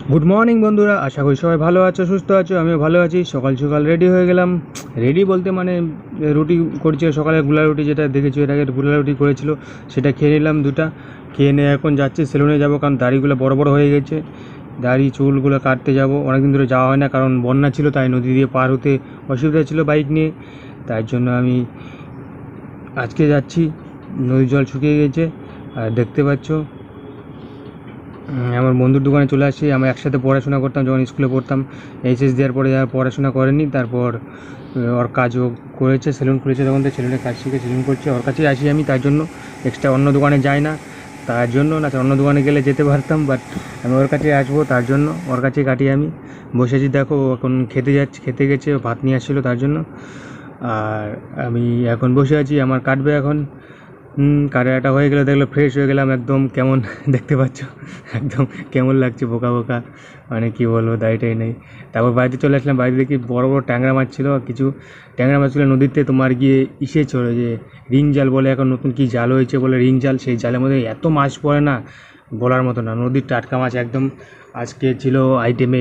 Good morning বন্ধুরা, আশা করি সবাই ভালো আছো, সুস্থ আছো। আমিও ভালো আছি। সকাল সকাল রেডি হয়ে গেলাম। রেডি বলতে মানে রুটি করছিল সকালে, গুলা রুটি যেটা দেখেছি এর আগে গুলা রুটি করেছিল, সেটা খেয়ে নিলাম দুটা। খেয়ে নিয়ে এখন যাচ্ছি সেলুনে যাব, কারণ দাড়িগুলো বড় বড় হয়ে গেছে। দাড়ি চুলগুলো কাটতে যাব, অনেকদিন ধরে যাওয়া হয় না, কারণ বন্যা ছিল, তাই নদী দিয়ে পার হতে অসুবিধা ছিল বাইক নিয়ে। তাই জন্য আমি আজকে যাচ্ছি। নদীর জল শুকিয়ে গেছে আর দেখতে পাচ্ছ আমার বন্ধুর দোকানে চলে আসি। আমরা একসাথে পড়াশোনা করতাম যখন স্কুলে পড়তাম। এইচএস দেওয়ার পরে যারা পড়াশোনা করেনি, তারপর ওর কাজও করেছে, সেলুন খুলেছে, তখন তো সেলুনের কাজ শিখে সেলুন করছে। ওর কাছেই আসি আমি, তার জন্য এক্সট্রা অন্য দোকানে যাই না। তার জন্য না, অন্য দোকানে গেলে যেতে পারতাম, বাট আমি ওর কাছে আসবো, তার জন্য ওর কাছেই কাটি আমি। বসেছি, দেখো এখন খেতে গেছে, ভাত নিয়ে আসছিলো তার জন্য। আর আমি এখন বসে আছি, আমার কাটবে এখন। কাটাটা হয়ে গেলে দেখলো ফ্রেশ হয়ে গেলাম একদম। কেমন দেখতে পাচ্ছ একদম কেমন লাগছে, বোকা বোকা, মানে কী বলবো, দাড়িটাই নেই। তারপর বাড়িতে চলে আসলাম। বাড়িতে দেখি বড় বড় ট্যাংরা মাছ ছিল, কিছু ট্যাংরা মাছ ছিল নদীতে। তোমার গিয়ে ছিল যে রিং জাল বলে, এখন নতুন কি জাল হয়েছে বলে রিং জাল, সেই জালের মধ্যে এত মাছ পড়ে না, বলার মতো না। নদীর টাটকা মাছ একদম। আজকে ছিল আইটেমে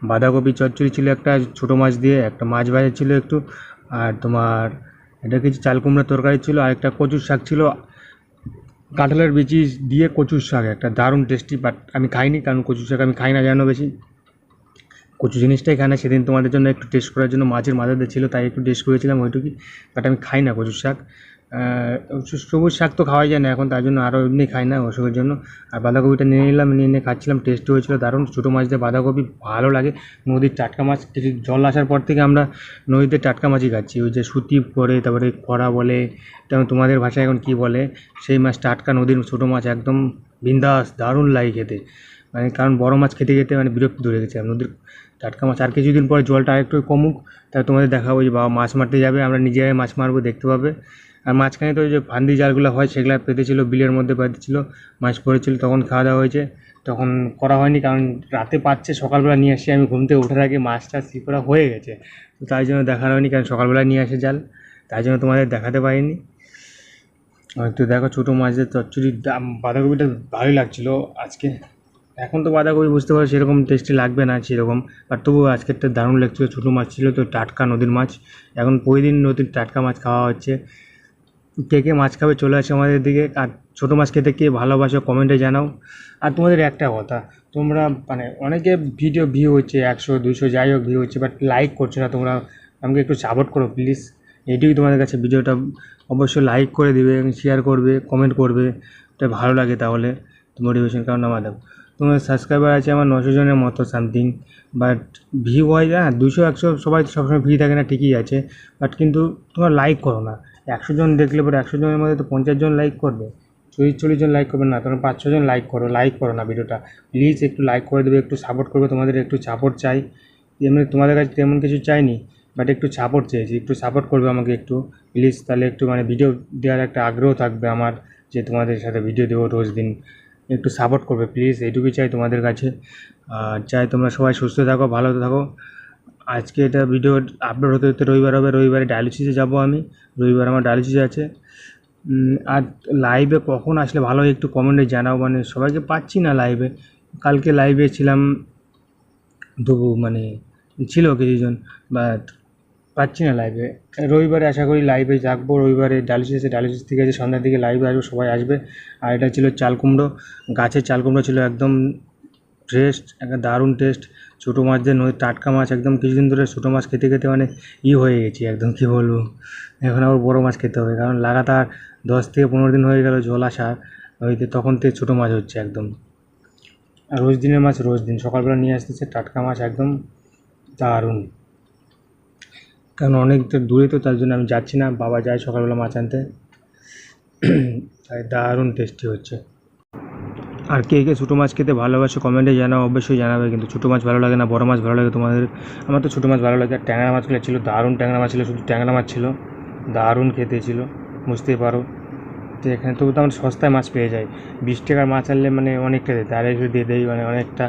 বাঁধাকপি চচ্চড়ি ছিল একটা, ছোটো মাছ দিয়ে একটা মাছ ভাজা ছিল একটু, আর তোমার এটা কিছু চাল কুমড়ার তরকারি ছিল, আর একটা কচুর শাক ছিল, কাঁঠালের বিচি দিয়ে কচুর শাক, একটা দারুণ টেস্টি। বাট আমি খাইনি, কারণ কচুর শাক আমি খাই না জানো বেশি, কচু জিনিসটাই খাই না। সেদিন তোমাদের জন্য একটু টেস্ট করার জন্য মাছের মাথাতে ছিল, তাই একটু টেস্ট করেছিলাম ওইটুকুই। বাট আমি খাই না কচুর শাক। সবুজ শাক তো খাওয়াই যায় না এখন, তার জন্য আরও এমনি খাই না অসুখের জন্য। আর বাঁধাকপিটা নিয়ে নিলাম, নিয়ে খাচ্ছিলাম, টেস্টি হয়েছিল দারুণ। ছোটো মাছ দিয়ে বাঁধাকপি ভালো লাগে। নদীর টাটকা মাছ, কিছু জল আসার পর থেকে আমরা নদীতে টাটকা মাছই খাচ্ছি। ওই যে সুতি করে, তারপরে কড়া বলে, তেমন তোমাদের ভাষায় এখন কী বলে, সেই মাছ টাটকা নদীর ছোটো মাছ একদম বিন্দাস, দারুণ লাগে খেতে। মানে কারণ বড় মাছ খেতে খেতে মানে বিরক্তি ধরে গেছে। নদীর টাটকা মাছ, আর কিছুদিন পরে জলটা আরেকটু কমুক, তাই তোমাদের দেখাবো যে বাবা মাছ মারতে যাবে, আমরা নিজেরাই মাছ মারবো, দেখতে পাবে। আর মাঝখানে তো ওই যে ফান্দি জালগুলো হয়, সেগুলো পেতেছিল, বিলের মধ্যে পেতেছিল, মাছ পড়েছিল, তখন খাওয়া দাওয়া হয়েছে। তখন করা হয়নি, কারণ রাতে পাচ্ছে, সকালবেলা নিয়ে আসি আমি, ঘুম থেকে ওঠার আগে মাছটা সি করা হয়ে গেছে, তো তাই জন্য দেখানো হয়নি, কারণ সকালবেলা নিয়ে আসে জাল, তাই জন্য তোমাদের দেখাতে পারিনি। তো দেখো ছোটো মাছের চচ্চড়ির দাম, বাঁধাকপিটা ভালোই লাগছিলো আজকে। এখন তো বাঁধাকপি বুঝতে পারো সেরকম টেস্টি লাগবে না সেরকম, বাট তবুও আজকেরটা দারুণ লাগছিলো। ছোটো মাছ ছিল তো, টাটকা নদীর মাছ। এখন প্রতিদিন নদীর টাটকা মাছ খাওয়া হচ্ছে। কে কে মাছ খাবে চলে আসে আমাদের দিকে। আর ছোটো মাছ খেতে কে ভালোবাসো কমেন্টে জানাও। আর তোমাদের একটা কথা, তোমরা মানে অনেকে ভিডিও ভিউ হচ্ছে 100 200 যাই হোক ভিউ হচ্ছে, বাট লাইক করছো না তোমরা। আমাকে একটু সাপোর্ট করো প্লিজ, এইটুকুই তোমাদের কাছে। ভিডিওটা অবশ্যই লাইক করে দিবে, শেয়ার করবে, কমেন্ট করবে, এটা ভালো লাগে, তাহলে মোটিভেশন। কারণ আমাদের তোমার সাবস্ক্রাইবার আছে আমার 900 জনের মতো সামথিং, বাট ভিউ হয় না 200 100, সবাই সবসময় ভিউ থাকে না, ঠিকই আছে, বাট কিন্তু তোমরা লাইক করো না। 100 জন দেখলে পরে 100 জনের মধ্যে তো 50 জন লাইক করবে, 40 জন লাইক করবে না, তোমরা 5-6 জন লাইক করো না ভিডিওটা। প্লিজ একটু লাইক করে দেবে, একটু সাপোর্ট করবে, তোমাদের একটু সাপোর্ট চাই। এমনি তোমাদের কাছে তেমন কিছু চাইনি, বাট একটু সাপোর্ট চেয়েছি, একটু সাপোর্ট করবে আমাকে একটু প্লিজ। তাহলে একটু মানে ভিডিও দেওয়ার একটা আগ্রহ থাকবে আমার, যে তোমাদের সাথে ভিডিও দেবো রোজ দিন। একটু সাপোর্ট করবে প্লিজ, এইটুকুই চাই তোমাদের কাছে। আর চাই তোমরা সবাই সুস্থ থাকো, ভালো থাকো। আজকে এটা ভিডিও আপলোড হতে হতে রবিবার হবে, রবিবারে ডায়ালিসিসে যাব আমি। রবিবার আমার ডায়ালিসিস আছে। আর লাইভে কখন আসলে ভালো হয় একটু কমেন্টে জানাও, মানে সবাইকে পাচ্ছি না লাইভে। কালকে লাইভে ছিলাম, তবু মানে ছিল কিছুজন, বাট পাচ্ছি না লাইভে। রবিবারে আশা করি লাইভে থাকবো। রবিবারে ডায়ালিসিস থেকে এসে সন্ধ্যার দিকে লাইভে আসবো, সবাই আসবে। আর এটা ছিল চাল কুমড়ো, গাছের চাল কুমড়ো ছিল, একদম ফ্রেশ, একটা দারুণ টেস্ট। ছোটো মাছ দিয়ে নদীর টাটকা মাছ একদম। কিছুদিন ধরে ছোটো মাছ খেতে খেতে মানে হয়ে গেছি একদম, কী বলবো। এখন আবার বড়ো মাছ খেতে হবে, কারণ লাগাতার 10 থেকে 15 দিন হয়ে গেল জল আসা নদীতে, তখন থেকে ছোটো মাছ হচ্ছে একদম। আর রোজ দিনের মাছ রোজ দিন সকালবেলা নিয়ে আসতেছে টাটকা মাছ, একদম দারুণ। কারণ অনেক দূরে তো, তার জন্য আমি যাচ্ছি না, বাবা যায় সকালবেলা মাছ আনতে, তাই দারুণ টেস্টি হচ্ছে। আর কে কে ছোটো মাছ খেতে ভালোবাসে কমেন্টে জানাও, অবশ্যই জানাবে। কিন্তু ছোটো মাছ ভালো লাগে না, বড় মাছ ভালো লাগে তোমাদের? আমার তো ছোটো মাছ ভালো লাগে। আর ট্যাংরা মাছগুলো ছিল দারুণ, ট্যাংরা মাছ ছিল, শুধু ট্যাংরা মাছ ছিল, দারুণ খেতে ছিল, বুঝতেই পারো। তো এখানে তবু তো আমরা সস্তায় মাছ পেয়ে যাই। 20 টাকার মাছ আনলে মানে অনেকটা দিতে, আর একটু দিয়ে দেয়, মানে অনেকটা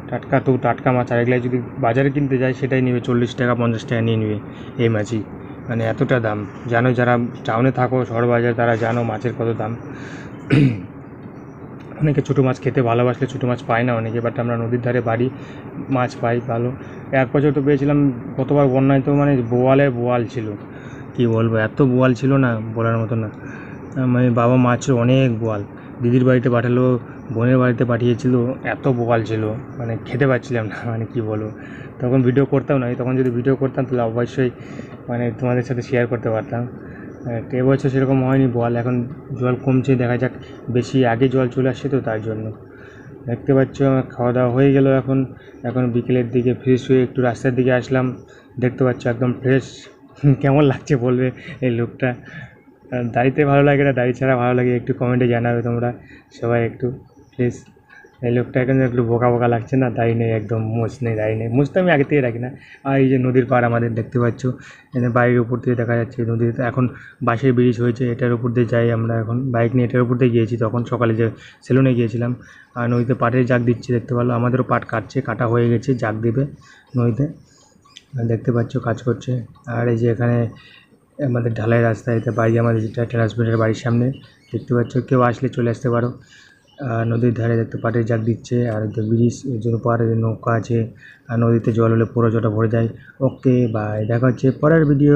টাটকা, তবু টাটকা মাছ। আর এগুলো যদি বাজারে কিনতে যাই সেটাই নেবে 40 টাকা 50 টাকা নিয়ে নেবে এই মাছই, মানে এতটা দাম। জানো যারা টাউনে থাকো, শহর বাজার, তারা জানো মাছের কত দাম। অনেকে ছোটো মাছ খেতে ভালোবাসলে ছোটো মাছ পায় না অনেকে, বাট আমরা নদীর ধারে বাড়ি, মাছ পাই ভালো। এক বছর তো পেয়েছিলাম, গতবার বন্যায় তো মানে বোয়াল ছিল, কী বলবো, এত বোয়াল ছিল না বলার মতো না। মানে বাবা মাছের অনেক বোয়াল, দিদির বাড়িতে পাঠালো, বোনের বাড়িতে পাঠিয়েছিল, এত বোয়াল ছিল মানে খেতে পাচ্ছিলাম না, মানে কী বলবো। তখন ভিডিও করতাম না, তখন যদি ভিডিও করতাম তাহলে অবশ্যই মানে তোমাদের সাথে শেয়ার করতে পারতাম। এবছর সেরকম হয়নি বোয়াল, এখন জল কমছে, দেখা যাক, বেশি আগে জল চলে আসছে তো তার জন্য। দেখতে পাচ্ছ আমার খাওয়া দাওয়া হয়ে গেল, এখন বিকেলের দিকে ফ্রেশ হয়ে একটু রাস্তার দিকে আসলাম। দেখতে পাচ্ছ একদম ফ্রেশ। কেমন লাগছে বলবে এই লুকটা? দাড়িতে ভালো লাগে না দাড়ি ছাড়া ভালো লাগে, একটু কমেন্টে জানাবে তোমরা সবাই একটু প্লিজ। এই লোকটা এখন একটু বোকা বোকা লাগছে না, দাড়ি নেই, একদম মুছ নেই, দাড়ি নেই, মুছ তো আমি আগে থেকে রাখি না। আর এই যে নদীর পাড় আমাদের দেখতে পাচ্ছ, এখানে বাড়ির উপর দিয়ে দেখা যাচ্ছে নদীতে এখন বাঁশের ব্রিজ হয়েছে, এটার উপর দিয়ে যাই আমরা এখন বাইক নিয়ে, এটার উপর দিয়ে গিয়েছি তখন সকালে যে সেলুনে গিয়েছিলাম। আর নদীতে পাটের জাগ দিচ্ছে দেখতে পারলো, আমাদেরও পাট কাটা হয়ে গেছে, জাগ দেবে নদীতে, দেখতে পাচ্ছ কাজ করছে। আর এই যে এখানে আমাদের ঢালাই রাস্তা, এটা বাড়ি আমাদের, যেটা একটা হাজব্যান্ডের বাড়ির সামনে, দেখতে পাচ্ছ, কেউ আসলে চলে আসতে পারো। নদীর ধারে দেখতে পাটের জাগ দিচ্ছে, আর যে ব্রিজ এর জন্য পাড়ে নৌকা আছে, আর নদীতে জল হলে পুরো জলটা ভরে যায়। ওকে বাই, দেখা হচ্ছে পরের ভিডিও।